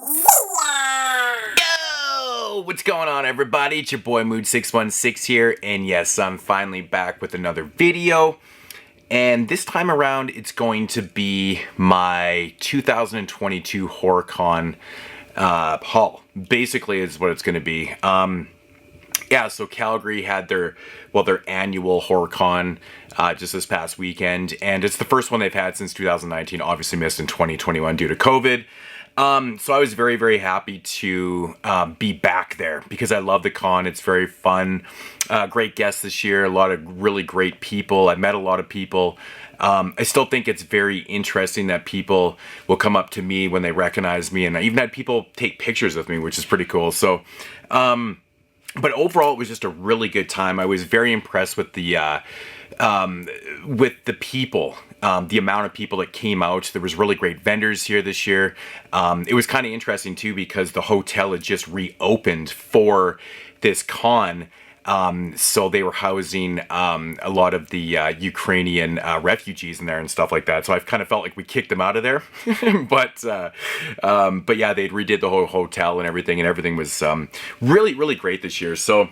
Yo! What's going on, everybody? It's your boy Mood616 here, and yes, I'm finally back with another video. And this time around, it's going to be my 2022 HorrorCon haul. Basically, is what it's going to be. Yeah, so Calgary had their annual HorrorCon just this past weekend, and it's the first one they've had since 2019. Obviously missed in 2021 due to COVID. So I was very, very happy to be back there because I love the con. It's very fun. Great guests this year. A lot of really great people. I met a lot of people. I still think it's very interesting that people will come up to me when they recognize me, and I even had people take pictures with me, which is pretty cool. So, but overall, it was just a really good time. I was very impressed with the people, the amount of people that came out. There was really great vendors here this year. It was kind of interesting too because the hotel had just reopened for this con. So they were housing a lot of the Ukrainian refugees in there and stuff like that. So I've kind of felt like we kicked them out of there. but yeah, they redid the whole hotel and everything was really, really great this year. So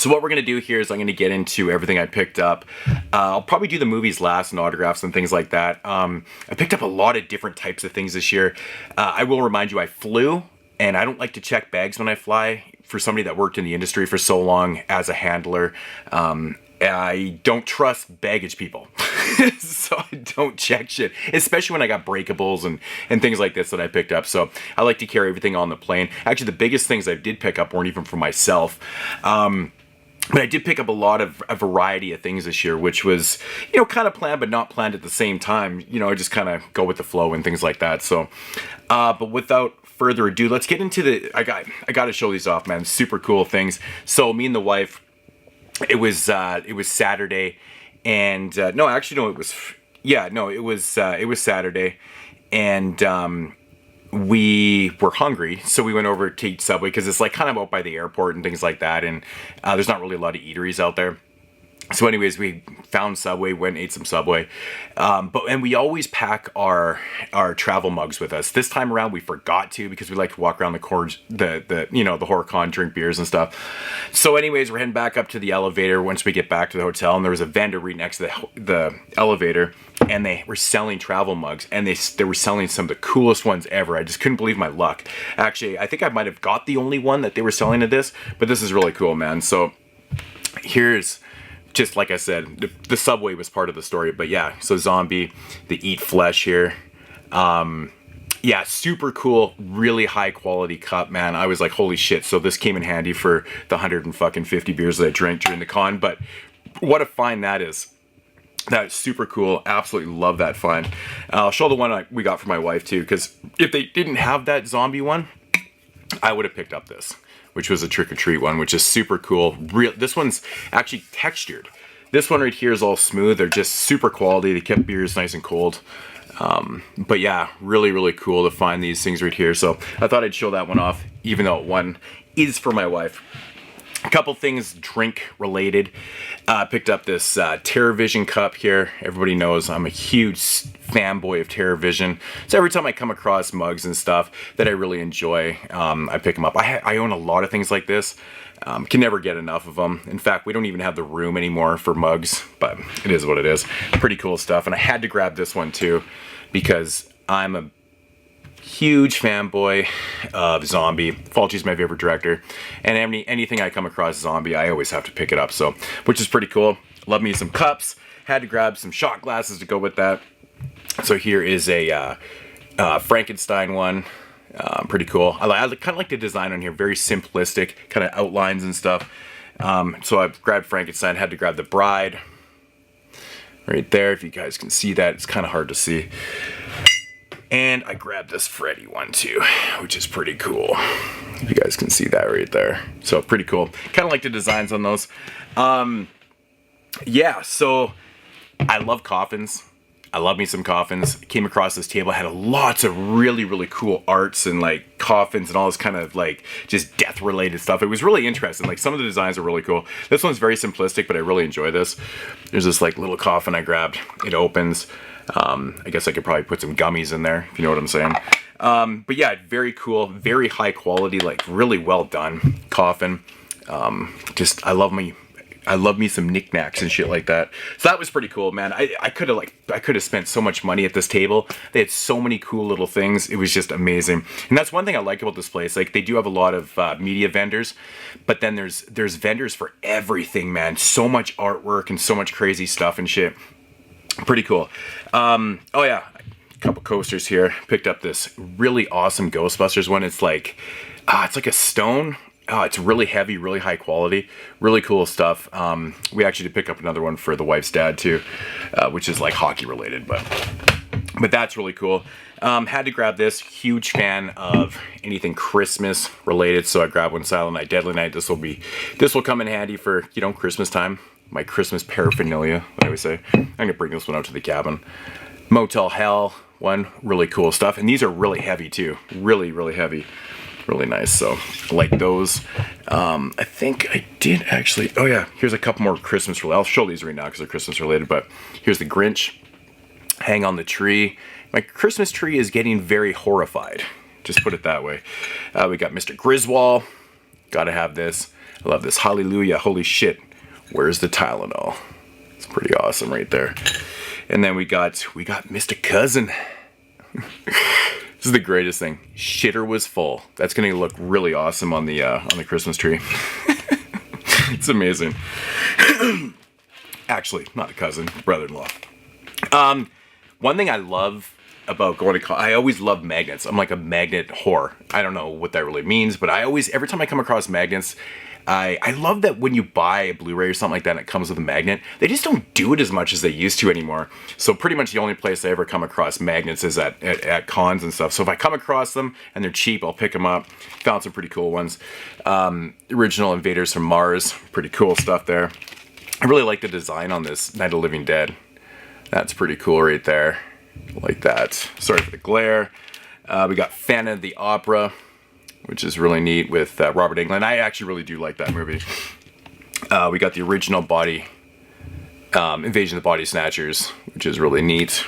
what we're going to do here is I'm going to get into everything I picked up. I'll probably do the movies last and autographs and things like that. I picked up a lot of different types of things this year. I will remind you I flew, and I don't like to check bags when I fly. For somebody that worked in the industry for so long as a handler, I don't trust baggage people. So I don't check shit, especially when I got breakables and things like this that I picked up. So I like to carry everything on the plane. Actually, the biggest things I did pick up weren't even for myself. But I did pick up a variety of things this year, which was, kind of planned, but not planned at the same time. I just kind of go with the flow and things like that. So, but without further ado, let's get into I got to show these off, man. Super cool things. So me and the wife, it was Saturday, and it was Saturday, and we were hungry, so we went over to eat Subway because it's like kind of out by the airport and things like that, and there's not really a lot of eateries out there. So anyways, we found Subway, went and ate some Subway. And we always pack our travel mugs with us. This time around, we forgot to because we like to walk around the HorrorCon, drink beers and stuff. So anyways, we're heading back up to the elevator once we get back to the hotel, and there was a vendor right next to the elevator, and they were selling travel mugs, and they were selling some of the coolest ones ever. I just couldn't believe my luck. Actually, I think I might have got the only one that they were selling of this, but this is really cool, man. So here's... just like I said, the Subway was part of the story, but yeah, so Zombie, they eat flesh here. Yeah, super cool, really high quality cup, man. I was like, holy shit, so this came in handy for the 150 beers that I drank during the con, but what a find that is. That is super cool, absolutely love that find. I'll show the one we got for my wife too, because if they didn't have that Zombie one, I would have picked up this, which was a trick-or-treat one, which is super cool. This one's actually textured. This one right here is all smooth. They're just super quality. They kept beers nice and cold. But yeah, really, really cool to find these things right here. So I thought I'd show that one off, even though one is for my wife. A couple things drink-related. Picked up this TerrorVision cup here. Everybody knows I'm a huge fanboy of TerrorVision. So every time I come across mugs and stuff that I really enjoy, I pick them up. I own a lot of things like this. Can never get enough of them. In fact, we don't even have the room anymore for mugs, but it is what it is. Pretty cool stuff. And I had to grab this one too because I'm a huge fanboy of Zombie. Fulci's my favorite director, and anything I come across Zombie, I always have to pick it up. So, which is pretty cool. Love me some cups. Had to grab some shot glasses to go with that. So here is a Frankenstein one. Pretty cool. I kind of like the design on here. Very simplistic, kind of outlines and stuff. So I've grabbed Frankenstein. Had to grab the Bride right there. If you guys can see that, it's kind of hard to see. And I grabbed this Freddy one too, which is pretty cool. If you guys can see that right there. So pretty cool. Kind of like the designs on those. Yeah, so I love coffins. I love me some coffins. Came across this table, had lots of really, really cool arts and like coffins and all this kind of like just death related stuff. It was really interesting. Like some of the designs are really cool. This one's very simplistic, but I really enjoy this. There's this like little coffin I grabbed. It opens. I guess I could probably put some gummies in there, if you know what I'm saying. But yeah, very cool, very high quality, like really well done coffin. Just I love me some knickknacks and shit like that. So that was pretty cool, man. I could have spent so much money at this table. They had so many cool little things. It was just amazing. And that's one thing I like about this place. Like, they do have a lot of media vendors, but then there's vendors for everything, man. So much artwork and so much crazy stuff and shit. Pretty cool. Oh yeah, a couple coasters here. Picked up this really awesome Ghostbusters one. It's like a stone. Oh, it's really heavy, really high quality, really cool stuff. We actually did pick up another one for the wife's dad too, which is like hockey related, but that's really cool. Had to grab this. Huge fan of anything Christmas related, so I grabbed one. Silent Night, Deadly Night. This will come in handy for, you know, Christmas time. My Christmas paraphernalia, I always say. I'm gonna bring this one out to the cabin. Motel Hell one, really cool stuff, and these are really heavy too. Really, really heavy. Really nice. So I like those. I think I did actually. Oh yeah, here's a couple more Christmas related. I'll show these right now because they're Christmas related. But here's the Grinch. Hang on the tree. My Christmas tree is getting very horrified. Just put it that way. We got Mr. Griswold. Gotta have this. I love this. Hallelujah. Holy shit. Where's the Tylenol? It's pretty awesome right there. And then we got Mr. Cousin. This is the greatest thing. Shitter was full. That's gonna look really awesome on the Christmas tree. It's amazing. Actually, not a cousin, brother-in-law. One thing I love about going to I always love magnets. I'm like a magnet whore. I don't know what that really means, but every time I come across magnets, I love that when you buy a Blu-ray or something like that and it comes with a magnet, they just don't do it as much as they used to anymore. So pretty much the only place I ever come across magnets is at cons and stuff. So if I come across them and they're cheap, I'll pick them up. Found some pretty cool ones. Original Invaders from Mars. Pretty cool stuff there. I really like the design on this Night of the Living Dead. That's pretty cool right there. Like that. Sorry for the glare. We got Phantom of the Opera, which is really neat with Robert Englund. I actually really do like that movie. We got the original Invasion of the Body Snatchers, which is really neat.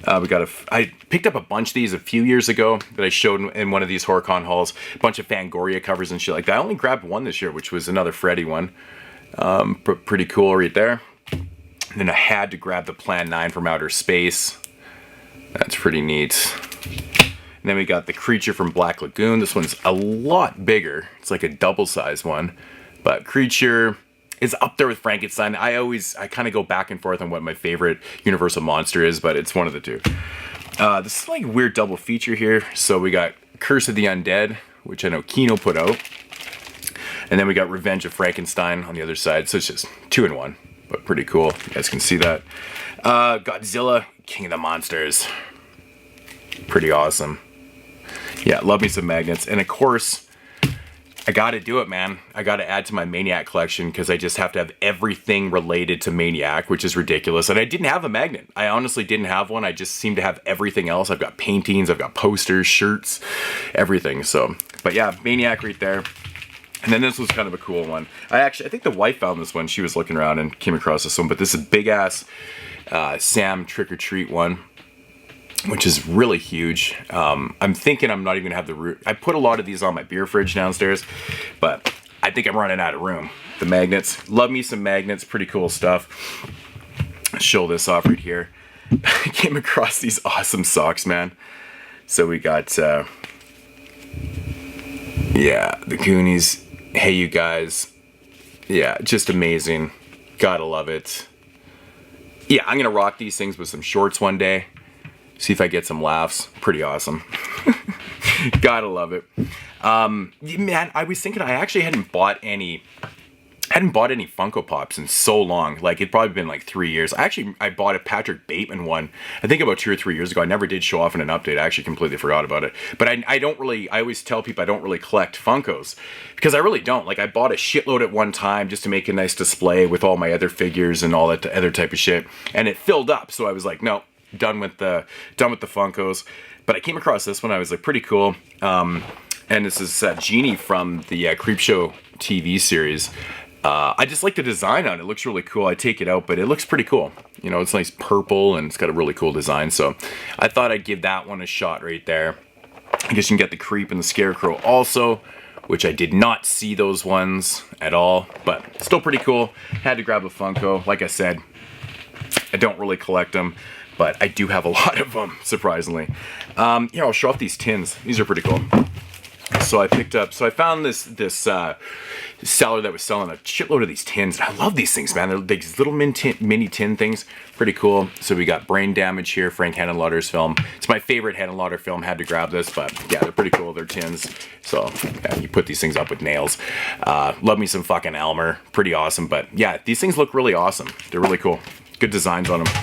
I picked up a bunch of these a few years ago that I showed in one of these HorrorCon hauls. A bunch of Fangoria covers and shit like that. I only grabbed one this year, which was another Freddy one. Pretty cool right there. And then I had to grab the Plan 9 from Outer Space. That's pretty neat. And then we got the Creature from Black Lagoon. This one's a lot bigger. It's like a double-sized one. But Creature is up there with Frankenstein. I kind of go back and forth on what my favorite Universal monster is, but it's one of the two. This is like a weird double feature here. So we got Curse of the Undead, which I know Kino put out. And then we got Revenge of Frankenstein on the other side. So it's just 2 in 1, but pretty cool. You guys can see that. Godzilla, King of the Monsters. Pretty awesome. Yeah, love me some magnets. And of course, I gotta do it, man. I gotta add to my Maniac collection because I just have to have everything related to Maniac, which is ridiculous. And I didn't have a magnet. I honestly didn't have one. I just seem to have everything else. I've got paintings, I've got posters, shirts, everything. So, but yeah, Maniac right there. And then this was kind of a cool one. I think the wife found this one. She was looking around and came across this one. But this is a big-ass Sam Trick or Treat one, which is really huge. I'm thinking I'm not even going to have the room. I put a lot of these on my beer fridge downstairs, but I think I'm running out of room. The magnets. Love me some magnets. Pretty cool stuff. Show this off right here. I came across these awesome socks, man. So we got, yeah, the Goonies. Hey, you guys. Yeah, just amazing. Gotta love it. Yeah, I'm going to rock these things with some shorts one day. See if I get some laughs. Pretty awesome. Gotta love it. Man, I was thinking I actually hadn't bought any Funko Pops in so long. Like, it'd probably been like 3 years. I bought a Patrick Bateman one, I think about 2 or 3 years ago. I never did show off in an update. I actually completely forgot about it. But I always tell people I don't really collect Funkos. Because I really don't. Like, I bought a shitload at one time just to make a nice display with all my other figures and all that other type of shit. And it filled up. So I was like, no, done with the Funkos. But I came across this one. I was like, pretty cool. And this is Genie from the Creepshow TV series. I just like the design on it. It looks really cool. I take it out, but it looks pretty cool. You know, it's nice purple and it's got a really cool design. So I thought I'd give that one a shot right there. I guess you can get the Creep and the Scarecrow also, which I did not see those ones at all, but still pretty cool. Had to grab a Funko. Like I said, I don't really collect them, but I do have a lot of them, surprisingly. Yeah, I'll show off these tins. These are pretty cool. So I found this seller that was selling a shitload of these tins. I love these things, man. They're these little mini tin things. Pretty cool. So we got Brain Damage here, Frank Henenlotter's film. It's my favorite Henenlotter film. Had to grab this, but yeah, they're pretty cool. They're tins. So yeah, you put these things up with nails. Love me some fucking Elmer. Pretty awesome. But yeah, these things look really awesome. They're really cool. Good designs on them.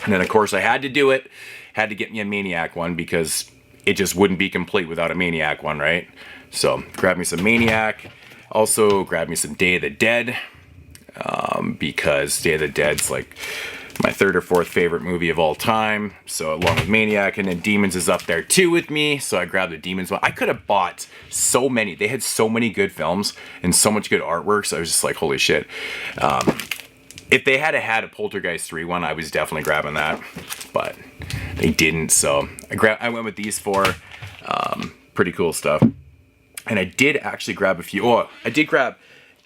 And then of course I had to do it. Had to get me a Maniac one because it just wouldn't be complete without a Maniac one, right? So grab me some Maniac. Also grab me some Day of the Dead, because Day of the Dead's like my third or fourth favorite movie of all time. So along with Maniac, and then Demons is up there too with me. So I grabbed the Demons one. I could have bought so many. They had so many good films and so much good artwork. So I was just like, holy shit. If they had a Poltergeist 3 one, I was definitely grabbing that, but they didn't. So I went with these four. Pretty cool stuff. And I did actually grab a few. Oh, I did grab.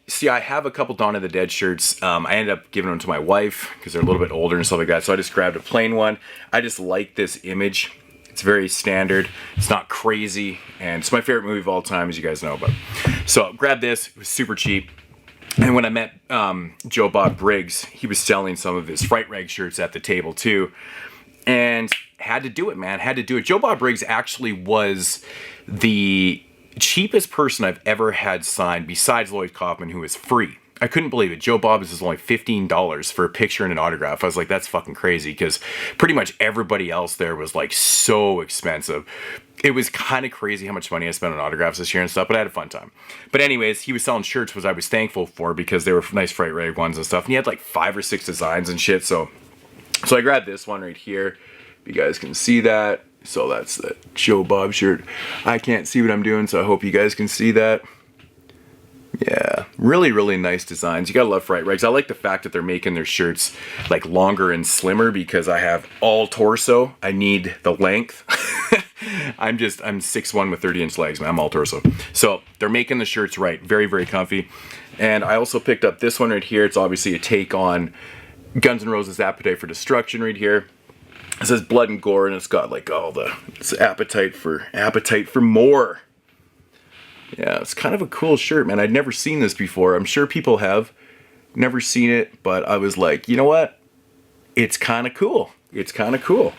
See, I have a couple Dawn of the Dead shirts. I ended up giving them to my wife because they're a little bit older and stuff like that. So I just grabbed a plain one. I just like this image. It's very standard. It's not crazy, and it's my favorite movie of all time, as you guys know. But so grab this. It was super cheap. And when I met Joe Bob Briggs, he was selling some of his Fright Rag shirts at the table too. And had to do it, man. Had to do it. Joe Bob Briggs actually was the cheapest person I've ever had signed besides Lloyd Kaufman, who was free. I couldn't believe it. Joe Bob's is only $15 for a picture and an autograph. I was like, that's fucking crazy, because pretty much everybody else there was like so expensive. It was kind of crazy how much money I spent on autographs this year and stuff, but I had a fun time. But anyways, he was selling shirts, which I was thankful for because they were nice Fright Rag ones and stuff. And he had like 5 or 6 designs and shit. So I grabbed this one right here. You guys can see that. So that's the Joe Bob shirt. I can't see what I'm doing, so I hope you guys can see that. Yeah, really, really nice designs. You gotta love Fright Rags. I like the fact that they're making their shirts like longer and slimmer because I have all torso. I need the length. I'm 6'1" with 30-inch legs, man. I'm all torso. So they're making the shirts right. Very, very comfy. And I also picked up this one right here. It's obviously a take on Guns N' Roses' Appetite for Destruction right here. It says blood and gore, and it's got like all it's appetite for more. Yeah, it's kind of a cool shirt, man. I'd never seen this before. I'm sure people have never seen it, but I was like, you know what? It's kind of cool. It's kind of cool.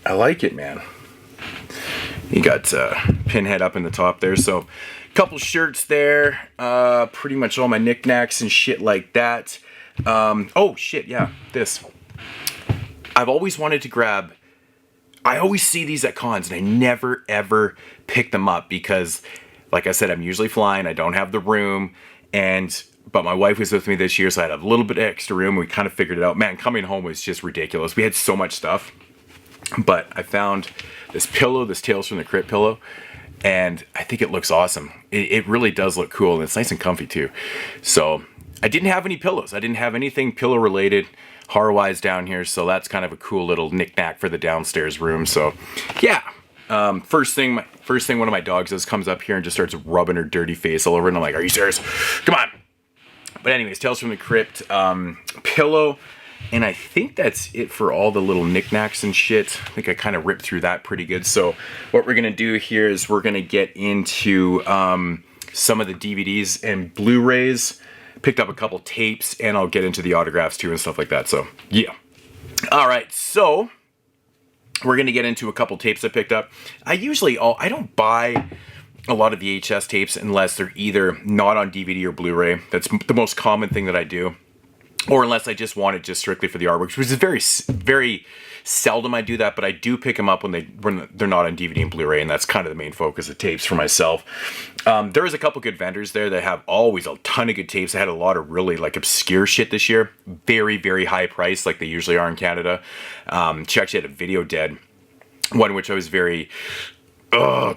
I like it, man. You got Pinhead up in the top there, so a couple shirts there. Pretty much all my knickknacks and shit like that. Oh shit, yeah, this. I've always wanted to grab. I always see these at cons, and I never ever pick them up because, like I said, I'm usually flying. I don't have the room, but my wife was with me this year, so I had a little bit extra room. We kind of figured it out. Man, coming home was just ridiculous. We had so much stuff, but I found this pillow, this Tales from the Crypt pillow, and I think it looks awesome. It really does look cool, and it's nice and comfy too. So I didn't have any pillows. I didn't have anything pillow related horror-wise down here, so that's kind of a cool little knick-knack for the downstairs room. So yeah. First thing one of my dogs does comes up here and just starts rubbing her dirty face all over, and I'm like, are you serious? Come on. But anyways, Tales from the Crypt pillow, and I think that's it for all the little knickknacks and shit. I think I kind of ripped through that pretty good. So what we're gonna do here is we're gonna get into some of the DVDs and Blu-rays. Picked up a couple tapes, and I'll get into the autographs too and stuff like that. So yeah. All right, so we're going to get into a couple tapes I picked up. I don't buy a lot of VHS tapes unless they're either not on DVD or Blu-ray. That's the most common thing that I do. Or unless I just want it just strictly for the artwork, which is very, very seldom I do that, but I do pick them up when they're not on DVD and Blu-ray, and that's kind of the main focus of tapes for myself. There is a couple good vendors there that have always a ton of good tapes. I had a lot of really like obscure shit this year. Very, very high price like they usually are in Canada. She actually had a Video Dead one, which I was very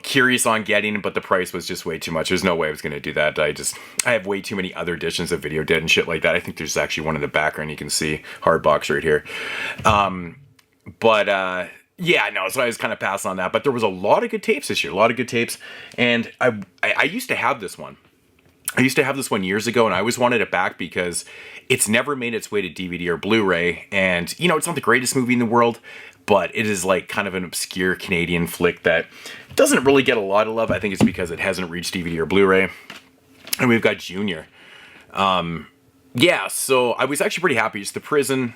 curious on getting, but the price was just way too much. There's no way I was going to do that. I have way too many other editions of Video Dead and shit like that. I think there's actually one in the background you can see, hard box right here. Yeah, no, so I was kind of passed on that. But there was a lot of good tapes this year, a lot of good tapes. And I used to have this one. I used to have this one years ago, and I always wanted it back because it's never made its way to DVD or Blu-ray. And, you know, it's not the greatest movie in the world, but it is like kind of an obscure Canadian flick that doesn't really get a lot of love. I think it's because it hasn't reached DVD or Blu-ray. And we've got Junior. Yeah, so I was actually pretty happy. It's the Prism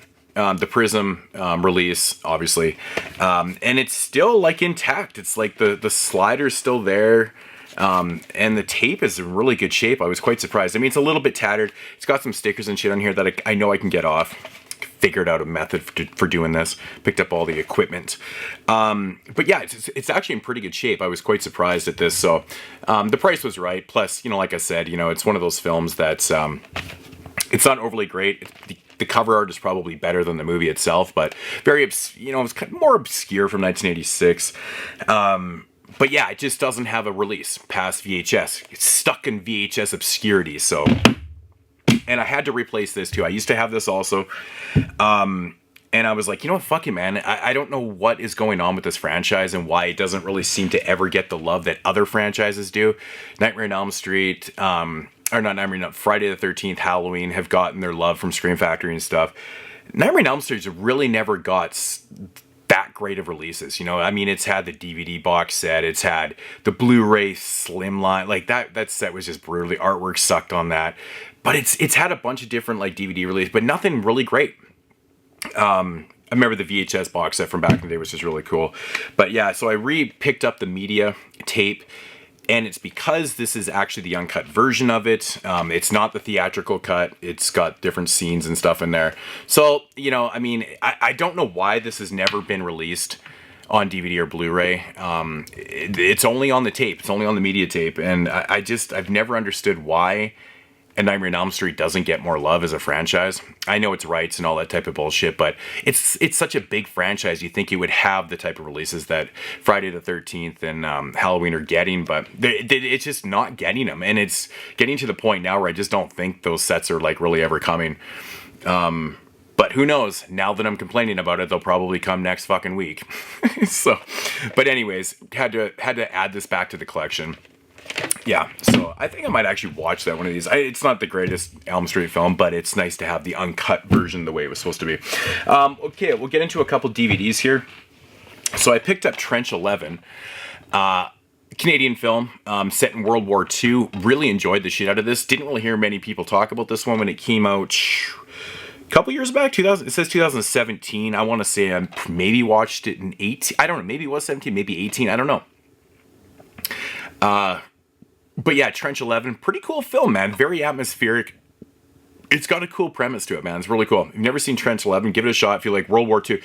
release, obviously. And it's still like intact. It's like the slider's still there. And the tape is in really good shape. I was quite surprised. I mean, it's a little bit tattered. It's got some stickers and shit on here that I know I can get off. Figured out a method for doing this. Picked up all the equipment. But yeah, it's actually in pretty good shape. I was quite surprised at this. So the price was right. Plus, you know, like I said, you know, it's one of those films that's it's not overly great. The cover art is probably better than the movie itself, but very, you know, it's kind of more obscure from 1986. But yeah, it just doesn't have a release past VHS. It's stuck in VHS obscurity, so... And I had to replace this, too. I used to have this also. And I was like, you know what, fuck it, man. I don't know what is going on with this franchise and why it doesn't really seem to ever get the love that other franchises do. Nightmare on Elm Street, or not Nightmare on Elm, Friday the 13th, Halloween have gotten their love from Scream Factory and stuff. Nightmare on Elm Street really never got that great of releases, you know. I mean, it's had the DVD box set, it's had the Blu-ray Slimline, like that set was just brutally, artwork sucked on that, but it's had a bunch of different like DVD releases, but nothing really great. I remember the VHS box set from back in the day was just really cool. But yeah, so I picked up the media tape, and it's because this is actually the uncut version of it. It's not the theatrical cut. It's got different scenes and stuff in there. So, you know, I mean, I don't know why this has never been released on DVD or Blu-ray. It's only on the tape. It's only on the media tape. And I've never understood why and Nightmare on Elm Street doesn't get more love as a franchise. I know it's rights and all that type of bullshit, but it's such a big franchise. You think it would have the type of releases that Friday the 13th and Halloween are getting, but it's just not getting them. And it's getting to the point now where I just don't think those sets are like really ever coming. But who knows? Now that I'm complaining about it, they'll probably come next fucking week. So, but anyways, had to add this back to the collection. Yeah, so I think I might actually watch that one of these. It's not the greatest Elm Street film, but it's nice to have the uncut version the way it was supposed to be. Okay, we'll get into a couple DVDs here. So I picked up Trench 11, Canadian film set in World War II. Really enjoyed the shit out of this. Didn't really hear many people talk about this one when it came out a couple years back. It says 2017. I want to say I maybe watched it in 18. I don't know. Maybe it was 17, maybe 18. I don't know. But yeah, Trench 11, pretty cool film, man. Very atmospheric. It's got a cool premise to it, man. It's really cool. If you've never seen Trench 11, give it a shot if you like World War II.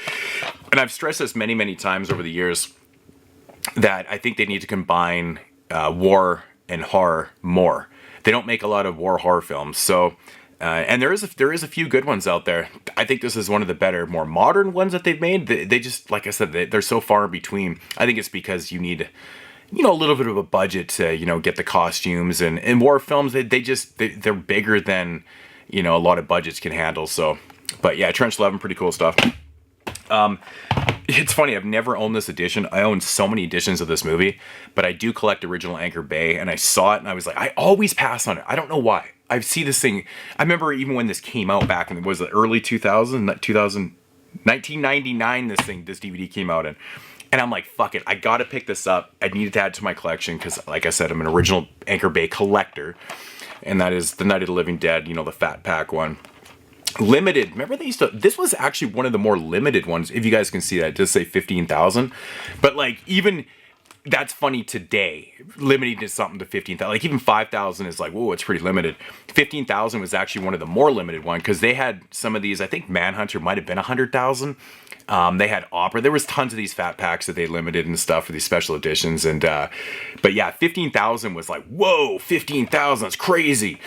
And I've stressed this many, many times over the years that I think they need to combine war and horror more. They don't make a lot of war horror films. So, and there is a few good ones out there. I think this is one of the better, more modern ones that they've made. They just, like I said, they're so far in between. I think it's because you need, you know, a little bit of a budget to, you know, get the costumes, and war films, they're bigger than, you know, a lot of budgets can handle. So, but yeah, Trench 11, pretty cool stuff. It's funny, I've never owned this edition. I own so many editions of this movie, but I do collect original Anchor Bay, and I saw it and I was like, I always pass on it. I don't know why. I see this thing. I remember even when this came out back in, was it early 1999, this DVD came out in. And I'm like, fuck it, I gotta pick this up. I needed to add it to my collection because, like I said, I'm an original Anchor Bay collector. And that is the Night of the Living Dead, you know, the Fat Pack one. Limited, remember they used to, this was actually one of the more limited ones, if you guys can see that, it does say 15,000. But like, even, that's funny today, limiting to something to 15,000. Like even 5,000 is like, whoa, it's pretty limited. 15,000 was actually one of the more limited ones, because they had some of these, I think Manhunter might have been 100,000. They had Opera. There was tons of these fat packs that they limited and stuff for these special editions. And, but yeah, 15,000 was like, whoa, 15,000, that's crazy.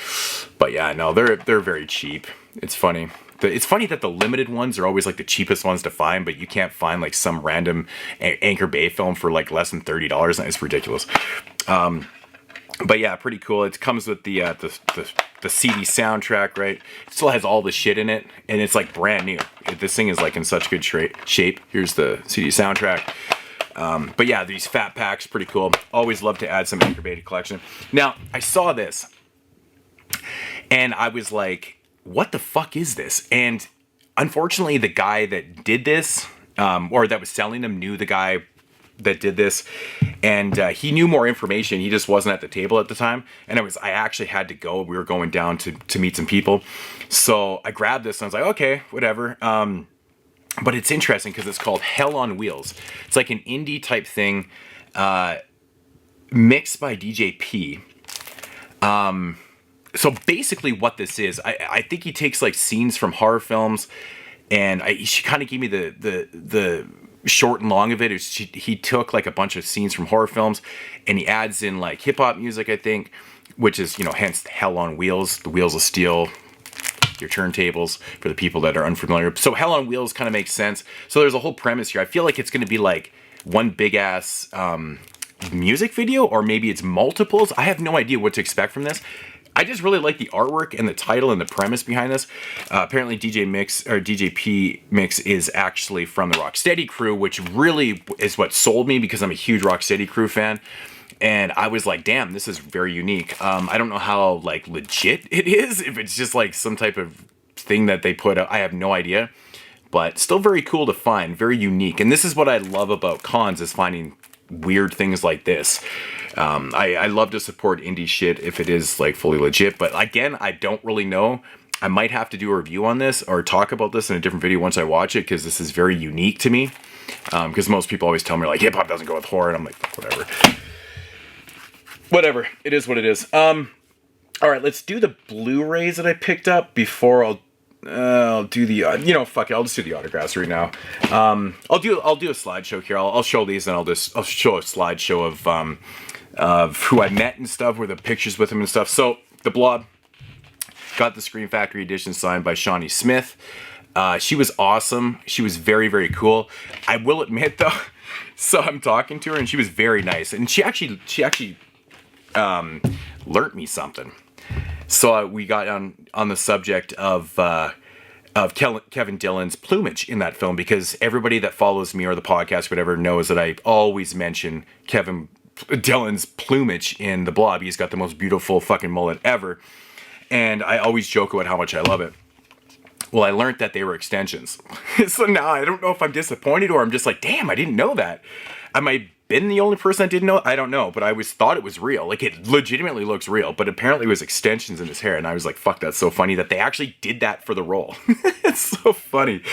But yeah, no, they're very cheap. It's funny. It's funny that the limited ones are always like the cheapest ones to find, but you can't find like some random Anchor Bay film for like less than $30. It's ridiculous. But yeah, pretty cool. It comes with the the CD soundtrack, right? It still has all the shit in it, and it's like brand new. This thing is like in such good shape. Here's the CD soundtrack. But yeah, these fat packs, pretty cool. Always love to add some Acrobatic collection. Now, I saw this, and I was like, what the fuck is this? And unfortunately, the guy that did this, or that was selling them, knew the guy that did this, and he knew more information. He just wasn't at the table at the time, and I actually had to go. We were going down to meet some people, so I grabbed this and I was like, okay, whatever. But it's interesting because it's called Hell on Wheels. It's like an indie type thing, mixed by DJ P. So basically what this is, I think he takes like scenes from horror films, and she kind of gave me the short and long of it. He took like a bunch of scenes from horror films, and he adds in like hip hop music, I think, which is, hence Hell on Wheels, the wheels of steel, your turntables, for the people that are unfamiliar. So Hell on Wheels kind of makes sense. So there's a whole premise here. I feel like it's going to be like one big ass music video, or maybe it's multiples. I have no idea what to expect from this. I just really like the artwork and the title and the premise behind this. Apparently DJ P Mix is actually from the Rocksteady crew, which really is what sold me, because I'm a huge Rocksteady crew fan. And I was like, damn, this is very unique. I don't know how like legit it is, if it's just like some type of thing that they put out. I have no idea, but still very cool to find, very unique. And this is what I love about cons, is finding weird things like this. I love to support indie shit if it is like fully legit, but again, I don't really know. I might have to do a review on this or talk about this in a different video once I watch it, because this is very unique to me. Because most people always tell me like hip hop doesn't go with horror, and I'm like, whatever. Whatever, it is what it is. All right, let's do the Blu-rays that I picked up before I'll do the fuck it, I'll just do the autographs right now. I'll do a slideshow here. I'll show these, and I'll show a slideshow of who I met and stuff, with the pictures with him and stuff. So the Blob got the Scream Factory edition signed by Shawnee Smith. She was awesome. She was very, very cool. I will admit though, so I'm talking to her and she was very nice, and she actually learnt me something. So we got on the subject of Kevin Dillon's plumage in that film, because everybody that follows me or the podcast, whatever, knows that I always mention Kevin Dillon's plumage in The Blob. He's got the most beautiful fucking mullet ever, and I always joke about how much I love it. Well, I learned that they were extensions. So now I don't know if I'm disappointed or I'm just like, damn, I didn't know that. I might have been the only person that didn't know. I don't know, but I always thought it was real. Like, it legitimately looks real, but apparently it was extensions in his hair, and I was like, fuck, that's so funny that they actually did that for the role. It's so funny.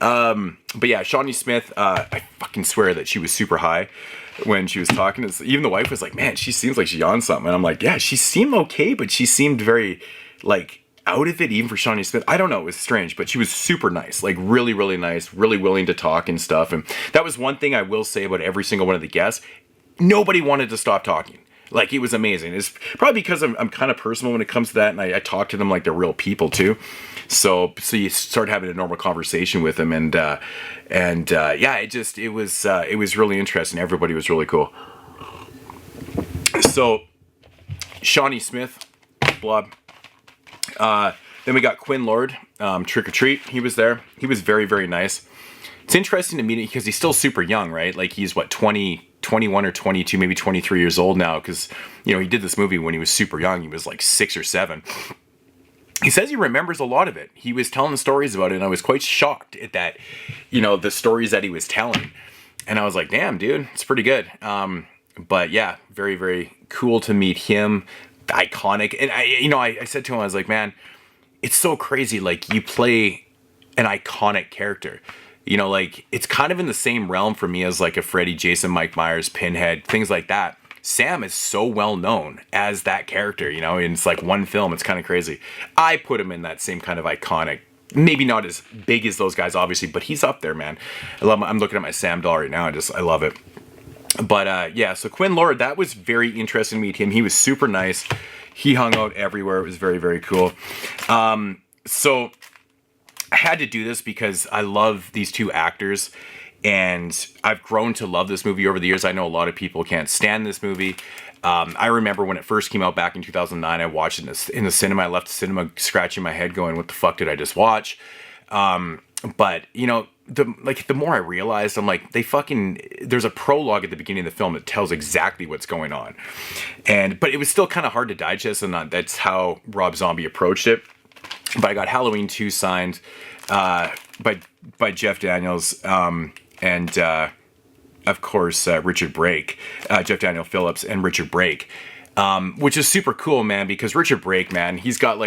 But yeah, Shawnee Smith, I fucking swear that she was super high when she was talking. Even the wife was like, man, she seems like she's on something. And I'm like, yeah, she seemed okay, but she seemed very, like, out of it, even for Shawnee Smith. I don't know, it was strange, but she was super nice, like really, really nice, really willing to talk and stuff. And that was one thing I will say about every single one of the guests. Nobody wanted to stop talking. Like, it was amazing. It's probably because I'm kind of personal when it comes to that, and I talk to them like they're real people too. So you start having a normal conversation with them, and yeah, it was really interesting. Everybody was really cool. So Shawnee Smith, Blob. Then we got Quinn Lord, Trick or Treat. He was there. He was very, very nice. It's interesting to meet him because he's still super young, right? Like, he's what, 21 or 22, maybe 23 years old now, because, he did this movie when he was super young. He was like 6 or 7. He says he remembers a lot of it. He was telling stories about it, and I was quite shocked at that, the stories that he was telling. And I was like, damn, dude, it's pretty good. But yeah, very, very cool to meet him. Iconic. And I said to him, I was like, man, it's so crazy. Like, you play an iconic character, like, it's kind of in the same realm for me as like a Freddy, Jason, Mike Myers, Pinhead, things like that. Sam is so well known as that character, and it's like one film. It's kind of crazy. I put him in that same kind of iconic, maybe not as big as those guys, obviously, but he's up there, man. I love him. I'm looking at my Sam doll right now. I love it. But yeah, so Quinn Lord, that was very interesting to meet him. He was super nice. He hung out everywhere. It was very, very cool. So I had to do this because I love these two actors, and I've grown to love this movie over the years. I know a lot of people can't stand this movie. I remember when it first came out back in 2009, I watched it in the cinema. I left the cinema scratching my head going, what the fuck did I just watch? But, you know, the more I realized, I'm like, there's a prologue at the beginning of the film that tells exactly what's going on. But it was still kind of hard to digest, and that's how Rob Zombie approached it. But I got Halloween 2 signed by Jeff Daniels, and of course, Richard Brake, Jeff Daniel Phillips, and Richard Brake, which is super cool, man, because Richard Brake, man, he's got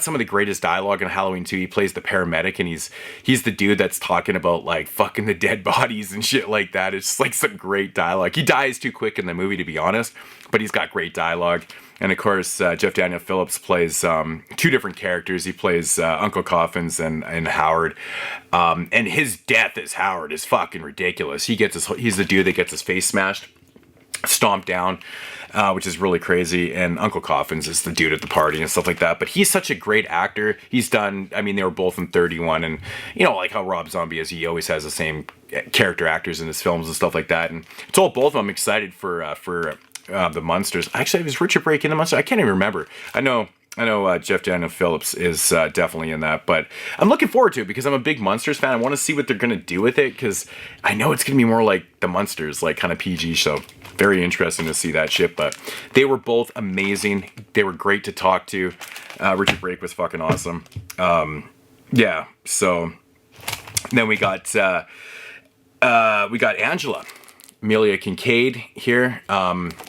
some of the greatest dialogue in Halloween 2. He plays the paramedic, and he's the dude that's talking about, like, fucking the dead bodies and shit like that. It's like some great dialogue. He dies too quick in the movie, to be honest, but he's got great dialogue. And of course, Jeff Daniel Phillips plays 2 different characters. He plays Uncle Coffins and Howard. And his death as Howard is fucking ridiculous. He's the dude that gets his face smashed, stomped down, which is really crazy. And Uncle Coffins is the dude at the party and stuff like that. But he's such a great actor. He's done, I mean, they were both in 31. And, you know, like how Rob Zombie is, he always has the same character actors in his films and stuff like that. And I told both of them I'm excited for the Munsters. Actually, it was Richard Brake in the Munsters. I can't even remember. I know Jeff Daniel Phillips is definitely in that, but I'm looking forward to it because I'm a big Munsters fan. I want to see what they're going to do with it because I know it's going to be more like the Munsters, like kind of PG, so very interesting to see that shit. But they were both amazing. They were great to talk to. Richard Brake was fucking awesome. Yeah, so then we got Angela. Amelia Kincade here,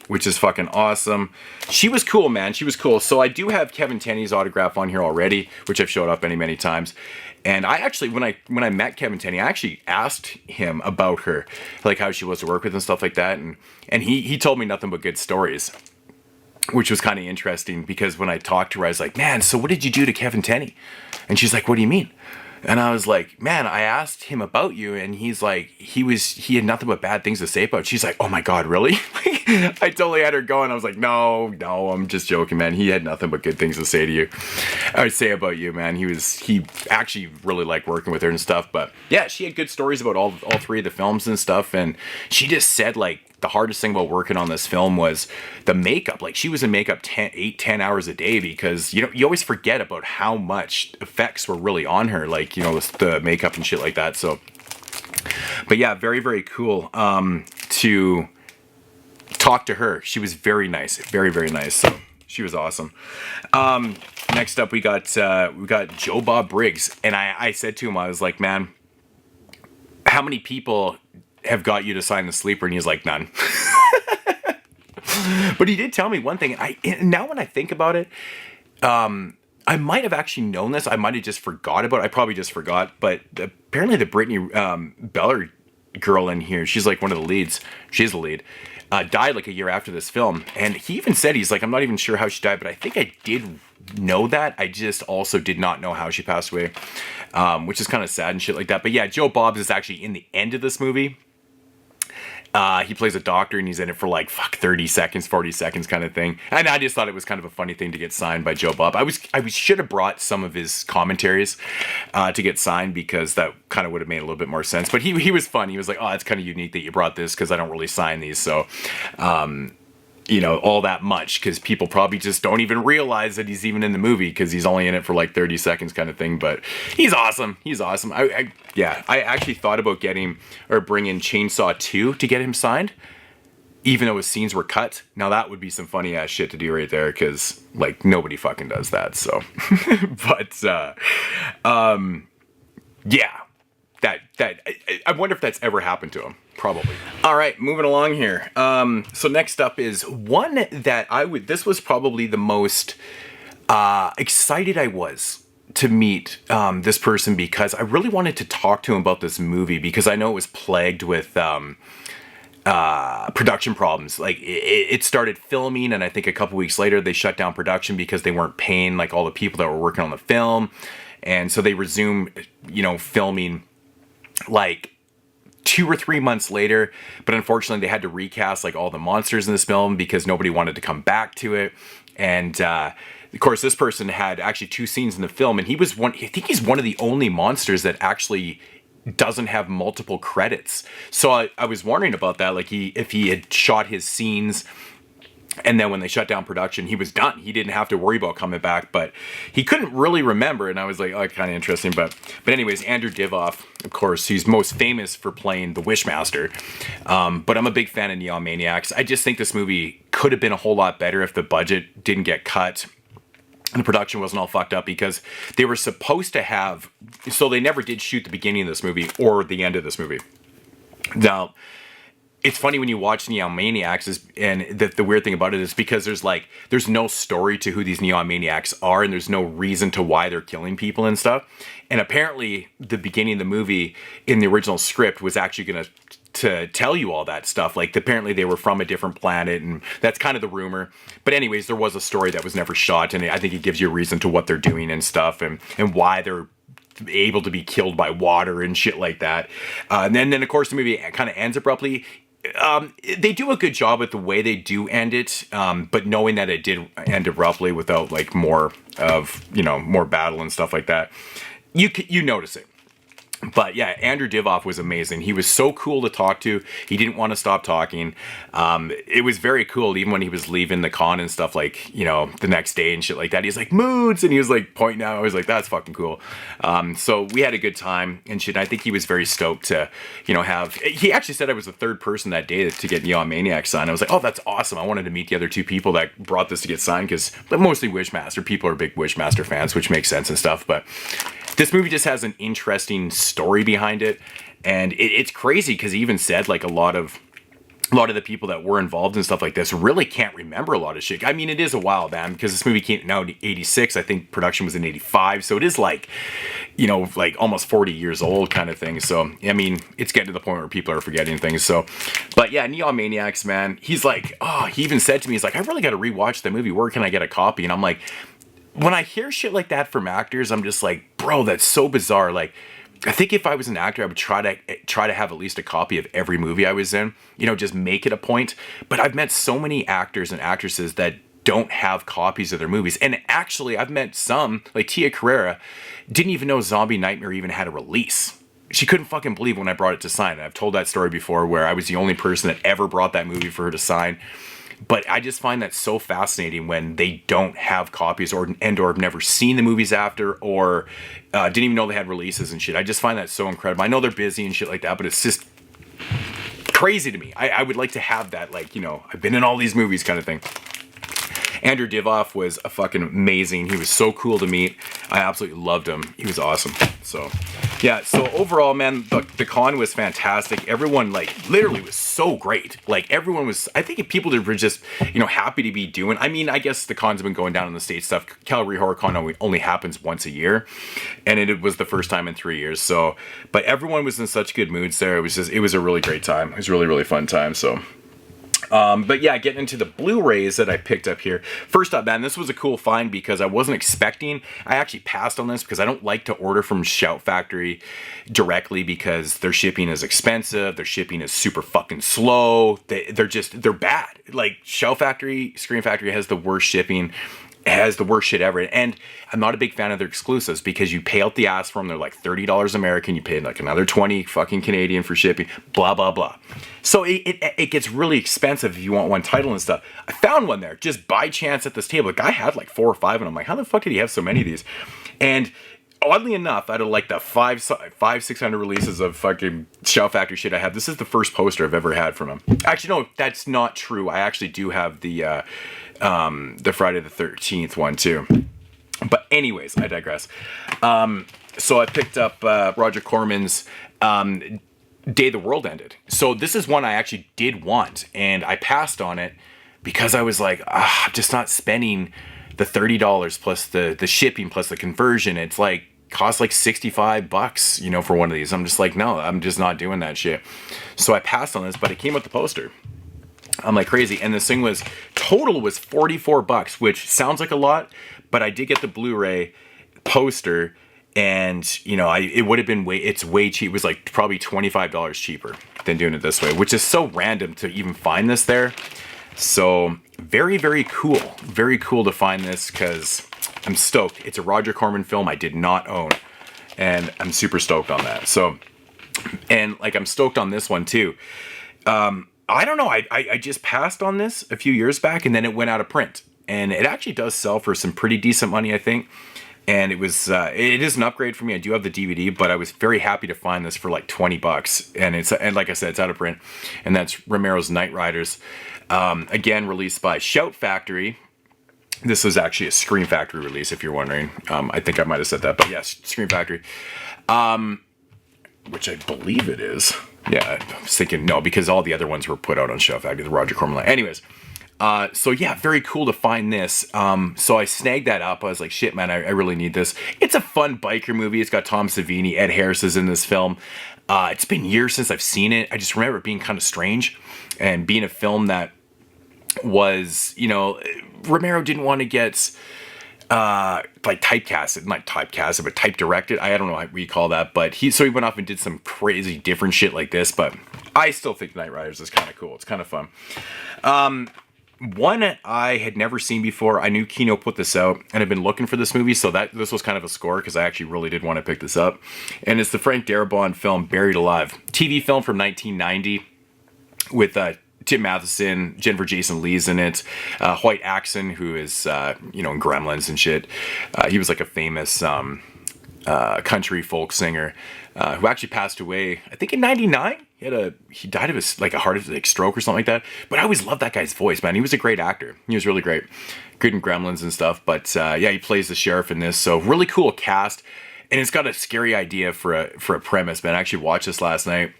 which is fucking awesome. She was cool, man. She was cool. So I do have Kevin Tenney's autograph on here already, which I've showed up many, many times. And I actually, when I met Kevin Tenney, I actually asked him about her, like how she was to work with and stuff like that. And he told me nothing but good stories, which was kind of interesting because when I talked to her, I was like, man, so what did you do to Kevin Tenney? And she's like, what do you mean? And I was like, man, I asked him about you, and he's like, he had nothing but bad things to say about you. She's like, oh my God, really? I totally had her going. I was like, no, I'm just joking, man. He had nothing but good things to say to you. I would say about you, man. He actually really liked working with her and stuff. But yeah, she had good stories about all 3 of the films and stuff. And she just said, like, the hardest thing about working on this film was the makeup. Like, she was in makeup 10 hours a day because, you know, you always forget about how much effects were really on her, like, you know, the makeup and shit like that. So, but yeah, very, very cool to talk to her. She was very nice, very, very nice. So she was awesome. Next up, we got Joe Bob Briggs, and I said to him, I was like, man, how many people have got you to sign the sleeper? And he's like, none. But he did tell me one thing. Now when I think about it, I might have actually known this. I might have just forgot about it. I probably just forgot. But apparently the Brittany Beller girl in here, she's like one of the leads. She's the lead. Died like a year after this film. And he even said, he's like, I'm not even sure how she died, but I think I did know that. I just also did not know how she passed away, which is kind of sad and shit like that. But yeah, Joe Bob is actually in the end of this movie. He plays a doctor, and he's in it for like 30 seconds, 40 seconds kind of thing. And I just thought it was kind of a funny thing to get signed by Joe Bob. I should have brought some of his commentaries to get signed because that kind of would have made a little bit more sense. But he was fun. He was like, oh, it's kind of unique that you brought this because I don't really sign these. So, you know, all that much because people probably just don't even realize that he's even in the movie because he's only in it for like 30 seconds kind of thing. But he's awesome. He's awesome. I actually thought about bringing Chainsaw 2 to get him signed, even though his scenes were cut. Now that would be some funny ass shit to do right there because like nobody fucking does that. So, but yeah. I wonder if that's ever happened to him. Probably. All right, moving along here. So next up is one that this was probably the most excited I was to meet this person because I really wanted to talk to him about this movie because I know it was plagued with production problems. Like it started filming, and I think a couple weeks later they shut down production because they weren't paying like all the people that were working on the film, and so they resumed, filming like 2 or 3 months later. But unfortunately, they had to recast like all the monsters in this film because nobody wanted to come back to it. And of course, this person had actually 2 scenes in the film, and I think he's one of the only monsters that actually doesn't have multiple credits. So I was wondering about that, like if he had shot his scenes And then when they shut down production, he was done. He didn't have to worry about coming back, but he couldn't really remember. And I was like, oh, kind of interesting. But anyways, Andrew Divoff, of course, he's most famous for playing the Wishmaster. But I'm a big fan of Neon Maniacs. I just think this movie could have been a whole lot better if the budget didn't get cut and the production wasn't all fucked up, because they were supposed to have, so they never did shoot the beginning of this movie or the end of this movie. Now, it's funny when you watch Neon Maniacs, and the weird thing about it is because there's no story to who these Neon Maniacs are, and there's no reason to why they're killing people and stuff. And apparently the beginning of the movie in the original script was actually going to tell you all that stuff. Like, apparently they were from a different planet, and that's kind of the rumor. But anyways, there was a story that was never shot, and I think it gives you a reason to what they're doing and stuff, and why they're able to be killed by water and shit like that. And then of course the movie kind of ends abruptly. They do a good job with the way they do end it, but knowing that it did end abruptly without like more battle and stuff like that, you notice it. But yeah, Andrew Divoff was amazing. He was so cool to talk to. He didn't want to stop talking. It was very cool, even when he was leaving the con and stuff, like, the next day and shit like that. He's like, moods, and he was like pointing out. I was like, that's fucking cool. So we had a good time and shit. I think he was very stoked to, he actually said I was the third person that day to get Neon Maniac signed. I was like, oh, that's awesome. I wanted to meet the other two people that brought this to get signed, because mostly Wishmaster. People are big Wishmaster fans, which makes sense and stuff. But this movie just has an interesting story behind it, and it's crazy because he even said like a lot of the people that were involved in stuff like this really can't remember a lot of shit. I mean, it is a while, man, because this movie came out in 86. I think production was in 85, so it is like almost 40 years old kind of thing. So I mean, it's getting to the point where people are forgetting things. So, but yeah, Neon Maniacs, man. He's like, he even said to me, he's like, I really got to rewatch the movie. Where can I get a copy? And I'm like, when I hear shit like that from actors, I'm just like, bro, that's so bizarre. Like, I think if I was an actor, I would try to have at least a copy of every movie I was in, just make it a point. But I've met so many actors and actresses that don't have copies of their movies. And actually, I've met some, like Tia Carrera, didn't even know Zombie Nightmare even had a release. She couldn't fucking believe when I brought it to sign. And I've told that story before, where I was the only person that ever brought that movie for her to sign. But I just find that so fascinating when they don't have copies or have never seen the movies after, or didn't even know they had releases and shit. I just find that so incredible. I know they're busy and shit like that, but it's just crazy to me. I would like to have that, like, I've been in all these movies kind of thing. Andrew Divoff was a fucking amazing. He was so cool to meet. I absolutely loved him. He was awesome. So, yeah. So overall, man, the con was fantastic. Everyone, like, literally was so great. Like, everyone was, I think people were just, happy to be doing. I mean, I guess the cons have been going down in the States stuff. Calgary Horror Con only happens once a year, and it was the first time in 3 years. So, but everyone was in such good moods there. It was a really great time. It was a really, really fun time. So. But yeah, getting into the Blu-rays that I picked up here. First up, man, this was a cool find because I wasn't expecting. I actually passed on this because I don't like to order from Shout Factory directly because their shipping is expensive. Their shipping is super fucking slow. They're bad. Like, Shout Factory, Screen Factory has the worst shipping. It has the worst shit ever. And I'm not a big fan of their exclusives because you pay out the ass for them. They're like $30 American. You pay like another 20 fucking Canadian for shipping, blah, blah, blah. So it gets really expensive if you want one title and stuff. I found one there just by chance at this table. The guy had like 4 or 5 and I'm like, how the fuck did he have so many of these? And oddly enough, out of like the 600 releases of fucking Shout Factory shit I have, this is the first poster I've ever had from him. Actually, no, that's not true. I actually do have the Friday the 13th one too. But anyways, I digress. So I picked up Roger Corman's Day the World Ended. So this is one I actually did want, and I passed on it because I was like, I'm just not spending the $30 plus the shipping plus the conversion. It's like costs like $65, for one of these. I'm just like, no, I'm just not doing that shit. So I passed on this, but it came with the poster. I'm like crazy, and this thing was total was $44, which sounds like a lot, but I did get the Blu-ray poster, and it would have been it's way cheap. It was like probably $25 cheaper than doing it this way, which is so random to even find this there. So very, very cool to find this because I'm stoked. It's a Roger Corman film I did not own, and I'm super stoked on that. So, and like I'm stoked on this one too. I don't know. I just passed on this a few years back, and then it went out of print. And it actually does sell for some pretty decent money, I think. And it is an upgrade for me. I do have the DVD, but I was very happy to find this for like $20. And like I said, it's out of print. And that's Romero's Knight Riders. Again, released by Shout Factory. This was actually a Scream Factory release, if you're wondering. I think I might have said that, but yes, Scream Factory. Which I believe it is. Yeah, I was thinking, no, because all the other ones were put out on Shout Factory, the Roger Corman line. Anyways, so yeah, very cool to find this. So I snagged that up. I was like, shit, man, I really need this. It's a fun biker movie. It's got Tom Savini. Ed Harris is in this film. It's been years since I've seen it. I just remember it being kind of strange and being a film that was, Romero didn't want to get like typecasted, not typecasted, but type directed. I don't know what you call that, but he went off and did some crazy different shit like this. But I still think Knight Riders is kind of cool. It's kind of fun. One I had never seen before. I knew Kino put this out, and I've been looking for this movie, so this was kind of a score because I actually really did want to pick this up. And it's the Frank Darabont film Buried Alive, TV film from 1990 with Tim Matheson, Jennifer Jason Leigh's in it. Hoyt Axon, who is, in Gremlins and shit. He was like a famous country folk singer who actually passed away, I think in 99. He died of a heart stroke or something like that. But I always loved that guy's voice, man. He was a great actor. He was really great. Good in Gremlins and stuff. But he plays the sheriff in this. So really cool cast. And it's got a scary idea for a premise, man. I actually watched this last night.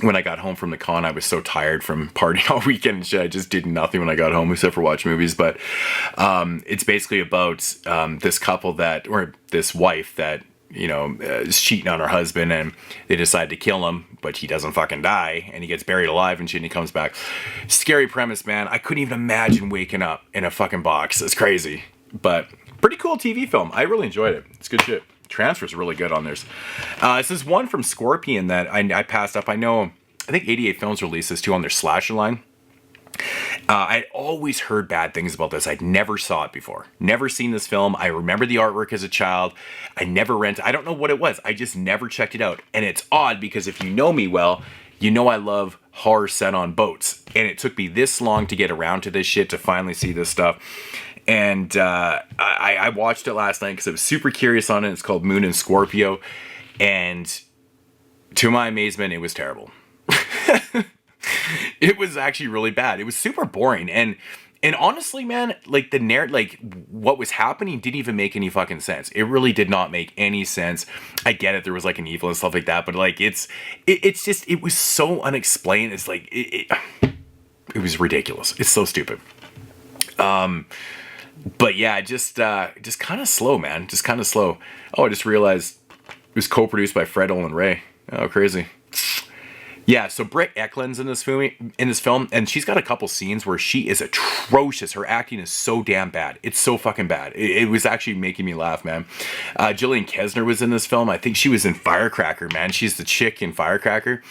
When I got home from the con, I was so tired from partying all weekend and shit. I just did nothing when I got home except for watch movies. But it's basically about this couple or this wife that, is cheating on her husband, and they decide to kill him, but he doesn't fucking die, and he gets buried alive and shit, and he comes back. Scary premise, man. I couldn't even imagine waking up in a fucking box. It's crazy. But pretty cool TV film. I really enjoyed it. It's good shit. Transfer's really good on theirs. This is one from Scorpion that I passed up. I think 88 Films released this too on their slasher line. I'd always heard bad things about this. I'd never saw it before. Never seen this film. I remember the artwork as a child. I never rented. I don't know what it was. I just never checked it out. And it's odd because if you know me well, you know I love horror set on boats. And it took me this long to get around to this shit, to finally see this stuff. And I watched it last night because I was super curious on it. It's called Moon and Scorpio. And to my amazement, it was terrible. It was actually really bad. It was super boring. And honestly, man, like what was happening didn't even make any fucking sense. It really did not make any sense. I get it. There was like an evil and stuff like that. But like, it's just, it was so unexplained. It's like, it was ridiculous. It's so stupid. But yeah, just kind of slow, man. Just kind of slow. Oh, I just realized it was co-produced by Fred Olen Ray. Oh, crazy. Yeah, so Britt Ekland's in this film, and she's got a couple scenes where she is atrocious. Her acting is so damn bad. It's so fucking bad. It was actually making me laugh, man. Jillian Kesner was in this film. I think she was in Firecracker, man. She's the chick in Firecracker,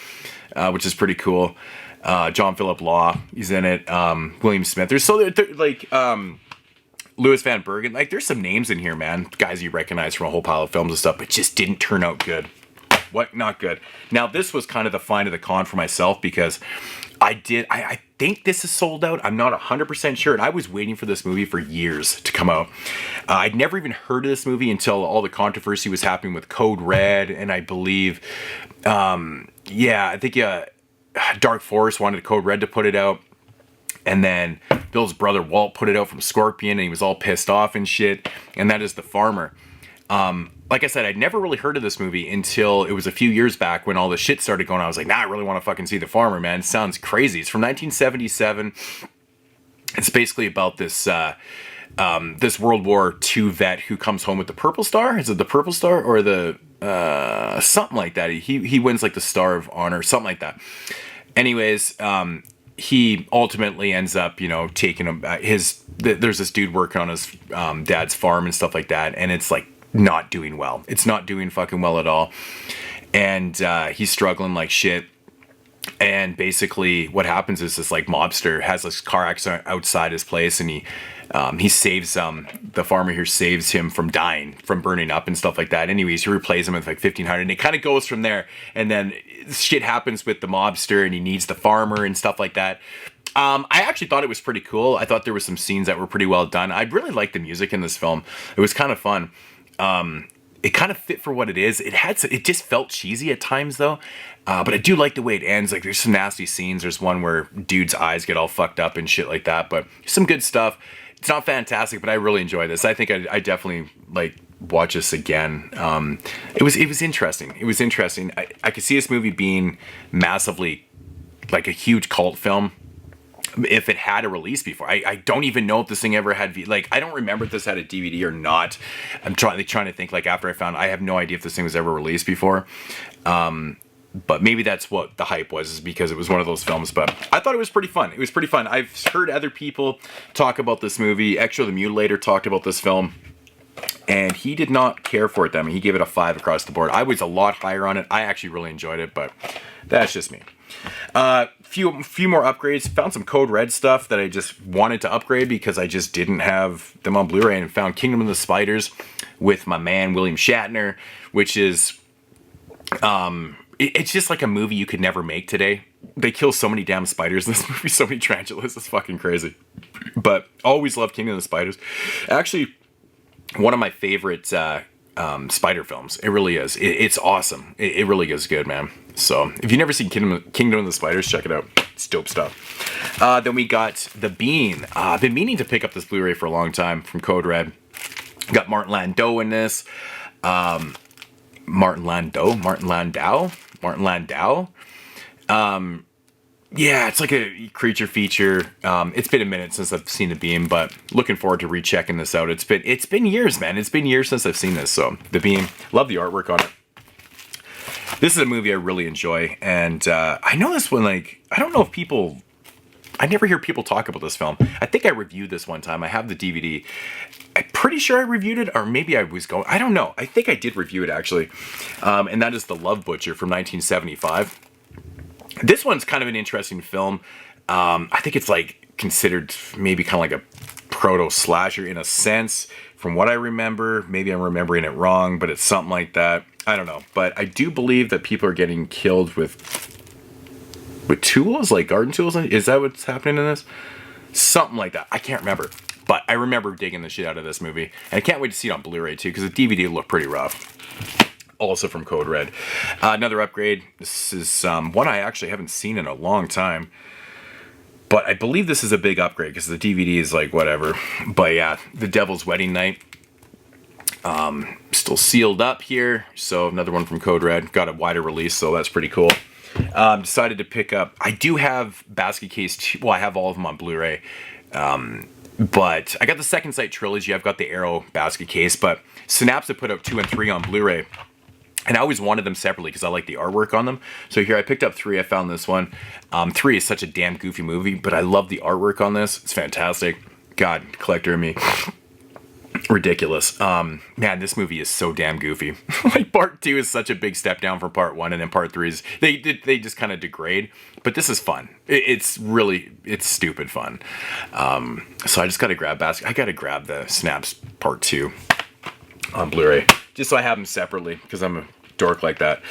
which is pretty cool. John Philip Law, he's in it. William Smith. There's Louis Van Bergen. Like, there's some names in here, man. Guys you recognize from a whole pile of films and stuff, but just didn't turn out good. What? Not good. Now, this was kind of the find of the con for myself because I think this is sold out. I'm not 100% sure. And I was waiting for this movie for years to come out. I'd never even heard of this movie until all the controversy was happening with Code Red. And I believe, I think Dark Forest wanted Code Red to put it out. And then Bill's brother Walt put it out from Scorpion, and he was all pissed off and shit. And that is The Farmer. Like I said, I'd never really heard of this movie until it was a few years back when all the shit started going on. I was like, I really want to fucking see The Farmer, man. It sounds crazy. It's from 1977. It's basically about this this World War II vet who comes home with the Purple Star. Is it the Purple Star or the something like that? He wins like the Star of Honor, something like that. Anyways, he ultimately ends up, taking him. There's this dude working on his dad's farm and stuff like that, and it's like not doing well. It's not doing fucking well at all, and he's struggling like shit. And And basically what happens is this like mobster has this car accident outside his place, and he saves the farmer here saves him from dying, from burning up and stuff like that. Anyways, he replays him with like 1,500, and it kind of goes from there. And then shit happens with the mobster, and he needs the farmer and stuff like that. I actually thought it was pretty cool. I thought there were some scenes that were pretty well done. I really liked the music in this film. It was kind of fun. It kind of fit for what it is. It just felt cheesy at times though. But I do like the way it ends. Like, there's some nasty scenes. There's one where dude's eyes get all fucked up and shit like that. But some good stuff. It's not fantastic, but I really enjoy this. I think I definitely like watch this again. It was interesting. It was interesting. I could see this movie being massively like a huge cult film if it had a release before. I don't even know if this thing ever had I don't remember if this had a DVD or not. I'm trying to think, like, after I have no idea if this thing was ever released before. But maybe that's what the hype was, is because it was one of those films. But I thought it was pretty fun. It was pretty fun. I've heard other people talk about this movie. Extra the Mutilator talked about this film, and he did not care for it. I mean, he gave it a 5 across the board. I was a lot higher on it. I actually really enjoyed it, but that's just me. Few more upgrades. Found some Code Red stuff that I just wanted to upgrade because I just didn't have them on Blu-ray, and found Kingdom of the Spiders with my man William Shatner, which is it's just like a movie you could never make today. They kill so many damn spiders in this movie, so many tarantulas. It's fucking crazy. But always loved Kingdom of the Spiders. Actually, one of my favorite spider films. It really is. It's awesome. It really is good, man. So if you've never seen Kingdom of the Spiders, check it out. It's dope stuff. Then we got The Bean. I've been meaning to pick up this Blu-ray for a long time from Code Red. Got Martin Landau in this. Martin Landau. Yeah, it's like a creature feature. It's been a minute since I've seen The Beam, but looking forward to rechecking this out. It's been years, man. It's been years since I've seen this. So The Beam, love the artwork on it. This is a movie I really enjoy, and I know this one. Like, I don't know if people. I never hear people talk about this film. I think I reviewed this one time. I have the DVD. I'm pretty sure I reviewed it, or maybe I was going. I don't know. I think I did review it actually, and that is The Love Butcher from 1975. This one's kind of an interesting film. I think it's like considered maybe kind of like a proto-slasher in a sense, from what I remember. Maybe I'm remembering it wrong, but it's something like that. I don't know. But I do believe that people are getting killed with tools, like garden tools. Is that what's happening in this? Something like that. I can't remember. But I remember digging the shit out of this movie. And I can't wait to see it on Blu-ray too, because the DVD looked pretty rough. Also from Code Red. Another upgrade. This is one I actually haven't seen in a long time. But I believe this is a big upgrade because the DVD is like whatever. But yeah, The Devil's Wedding Night. Still sealed up here. So another one from Code Red. Got a wider release, so that's pretty cool. Decided to pick up. I do have Basket Case 2. Well, I have all of them on Blu-ray. But I got the Second Sight Trilogy. I've got the Arrow Basket Case. But Synapse have put out 2 and 3 on Blu-ray. And I always wanted them separately because I like the artwork on them. So here I picked up 3. I found this one. 3 is such a damn goofy movie, but I love the artwork on this. It's fantastic. God, collector of me. Ridiculous. Man, this movie is so damn goofy. Like, part 2 is such a big step down from part 1, and then part 3 is they just kind of degrade. But this is fun. It's stupid fun. So I just gotta grab I gotta grab the Snaps part 2 on Blu-ray, just so I have them separately, because I'm a dork like that.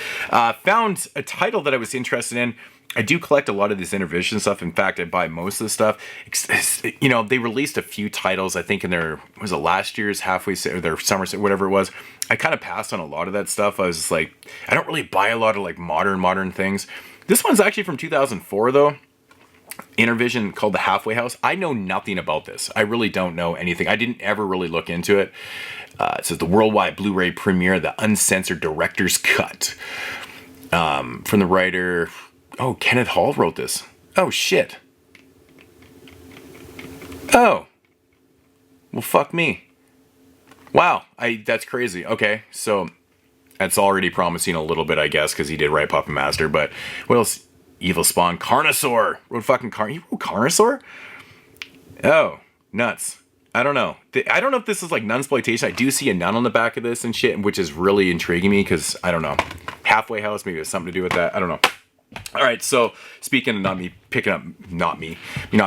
Found a title that I was interested in. I do collect a lot of this Intervision stuff. In fact, I buy most of the stuff. You know, they released a few titles, I think, in last year's halfway or their summer set, whatever it was. I kind of passed on a lot of that stuff. I was just like, I don't really buy a lot of like modern things. This one's actually from 2004 though. Intervision, called The Halfway House. I know nothing about this. I really don't know anything. I didn't ever really look into it. It says the worldwide Blu-ray premiere, the uncensored director's cut. From the writer. Oh, Kenneth Hall wrote this. Oh, shit. Oh. Well, fuck me. Wow. That's crazy. Okay, so that's already promising a little bit, I guess, because he did write Puppet Master. But what else? Evil Spawn. Carnosaur. Wrote fucking He wrote Carnosaur? Oh, nuts. I don't know. I don't know if this is like nunsploitation. I do see a nun on the back of this and shit, which is really intriguing me because, I don't know. Halfway House, maybe it has something to do with that. I don't know. All right, so speaking of not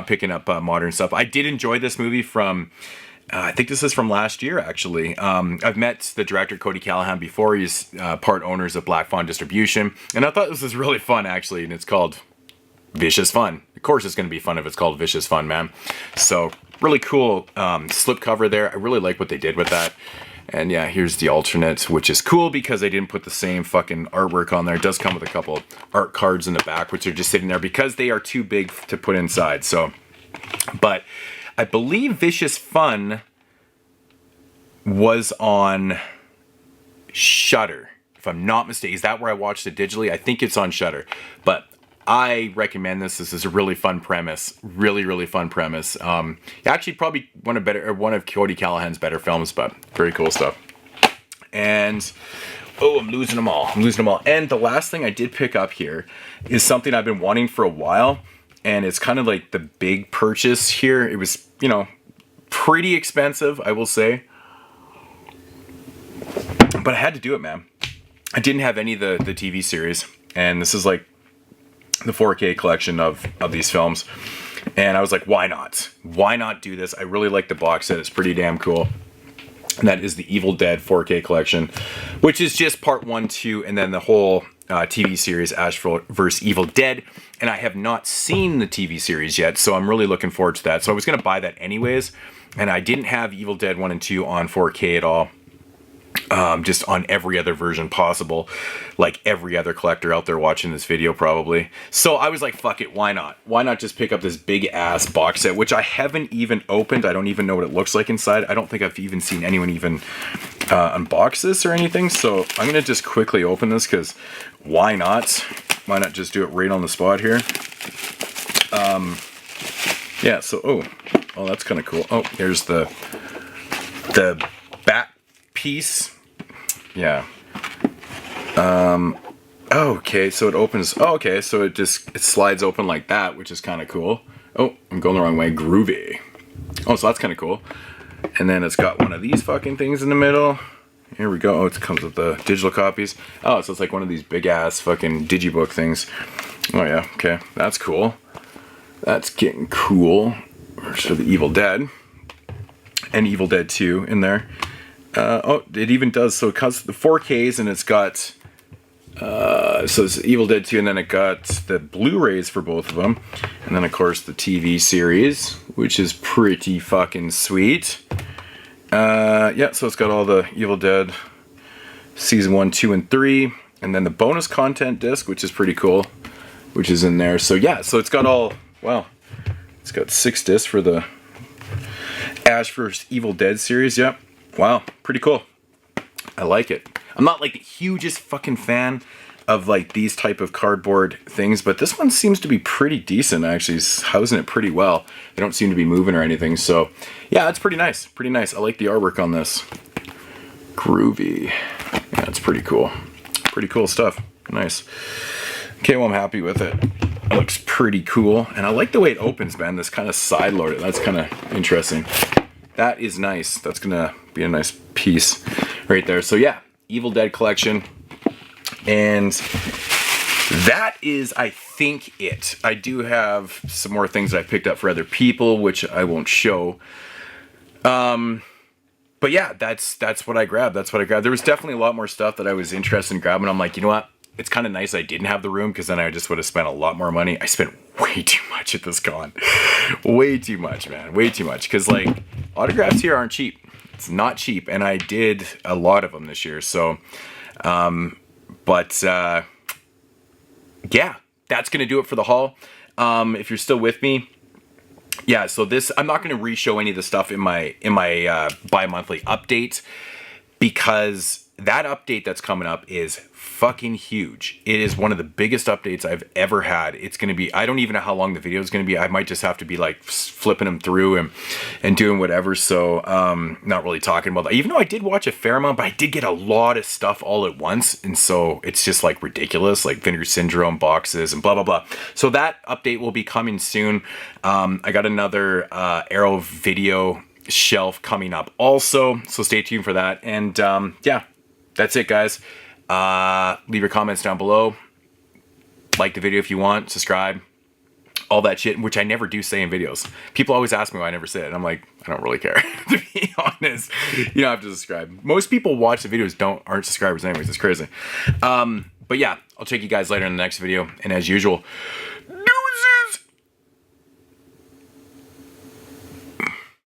picking up modern stuff, I did enjoy this movie from, I think this is from last year, actually. I've met the director, Cody Callahan, before. He's part owners of Black Fawn Distribution, and I thought this was really fun, actually, and it's called Vicious Fun. Of course it's going to be fun if it's called Vicious Fun, man. So, really cool slipcover there. I really like what they did with that. And yeah, here's the alternate, which is cool because they didn't put the same fucking artwork on there. It does come with a couple art cards in the back, which are just sitting there because they are too big to put inside. So, but I believe Vicious Fun was on Shudder, if I'm not mistaken. Is that where I watched it digitally? I think it's on Shudder. But I recommend this. This is a really fun premise. Really, really fun premise. Actually, probably one of Cody Callahan's better films, but very cool stuff. And I'm losing them all. And the last thing I did pick up here is something I've been wanting for a while, and it's kind of like the big purchase here. It was, pretty expensive, I will say, but I had to do it, man. I didn't have any of the TV series, and this is like the 4K collection of these films, and I was like, why not do this? I really like the box set. It's pretty damn cool. And that is the Evil Dead 4K collection, which is just part 1, 2, and then the whole TV series Ash vs. Evil Dead. And I have not seen the TV series yet, so I'm really looking forward to that. So I was going to buy that anyways, and I didn't have Evil Dead 1 and 2 on 4K at all. Just on every other version possible, like every other collector out there watching this video probably. So I was like, fuck it, why not? Why not just pick up this big ass box set, which I haven't even opened. I don't even know what it looks like inside. I don't think I've even seen anyone even unbox this or anything. So I'm gonna just quickly open this because why not? Why not just do it right on the spot here? Yeah, so oh, that's kind of cool. Oh, here's the bat piece. Yeah. Okay, so it opens. Oh, okay, so it slides open like that, which is kind of cool. Oh, I'm going the wrong way. Groovy. Oh, so that's kind of cool. And then it's got one of these fucking things in the middle. Here we go. Oh, it comes with the digital copies. Oh, so it's like one of these big ass fucking digibook things. Oh yeah, okay, that's cool. That's getting cool. So the Evil Dead and Evil Dead 2 in there. Oh, it even does, so it comes the 4Ks, and it's got, so it's Evil Dead 2, and then it got the Blu-rays for both of them, and then of course the TV series, which is pretty fucking sweet. Yeah, so it's got all the Evil Dead Season 1, 2, and 3, and then the bonus content disc, which is pretty cool, which is in there. So yeah, so it's got all, wow, it's got 6 discs for the Ash vs. Evil Dead series, yep. Wow, pretty cool. I like it. I'm not like the hugest fucking fan of like these type of cardboard things, but this one seems to be pretty decent, actually. It's housing it pretty well. They don't seem to be moving or anything, so yeah, it's pretty nice. Pretty nice. I like the artwork on this. Groovy. Yeah, it's pretty cool. Pretty cool stuff. Nice. Okay, well, I'm happy with it. It looks pretty cool, and I like the way it opens, man. This kind of side loaded. That's kind of interesting. That is nice. That's gonna be a nice piece right there. So yeah, Evil Dead collection. And that is, I think, it. I do have some more things that I picked up for other people, which I won't show. But yeah, that's what I grabbed. That's what I grabbed. There was definitely a lot more stuff that I was interested in grabbing. I'm like, you know what? It's kind of nice I didn't have the room, because then I just would have spent a lot more money. I spent way too much at this con. Way too much, man. Way too much. Because, like, autographs here aren't cheap. It's not cheap. And I did a lot of them this year. So, yeah, that's going to do it for the haul. If you're still with me, yeah, so this, I'm not going to re-show any of the stuff in my bi-monthly update, because that update that's coming up is fucking huge. It is one of the biggest updates I've ever had. It's going to be, I don't even know how long the video is going to be. I might just have to be like flipping them through and doing whatever. So, not really talking about that. Even though I did watch a fair amount, but I did get a lot of stuff all at once. And so it's just like ridiculous, like Vinegar Syndrome boxes and blah, blah, blah. So that update will be coming soon. I got another Arrow video shelf coming up also. So stay tuned for that. And yeah, that's it, guys. Leave your comments down below. like the video if you want, subscribe, all that shit, which I never do say in videos. People always ask me why I never say it. And I'm like, I don't really care, to be honest. You don't have to subscribe. Most people watch the videos aren't subscribers anyways. It's crazy. But yeah, I'll check you guys later in the next video. And as usual,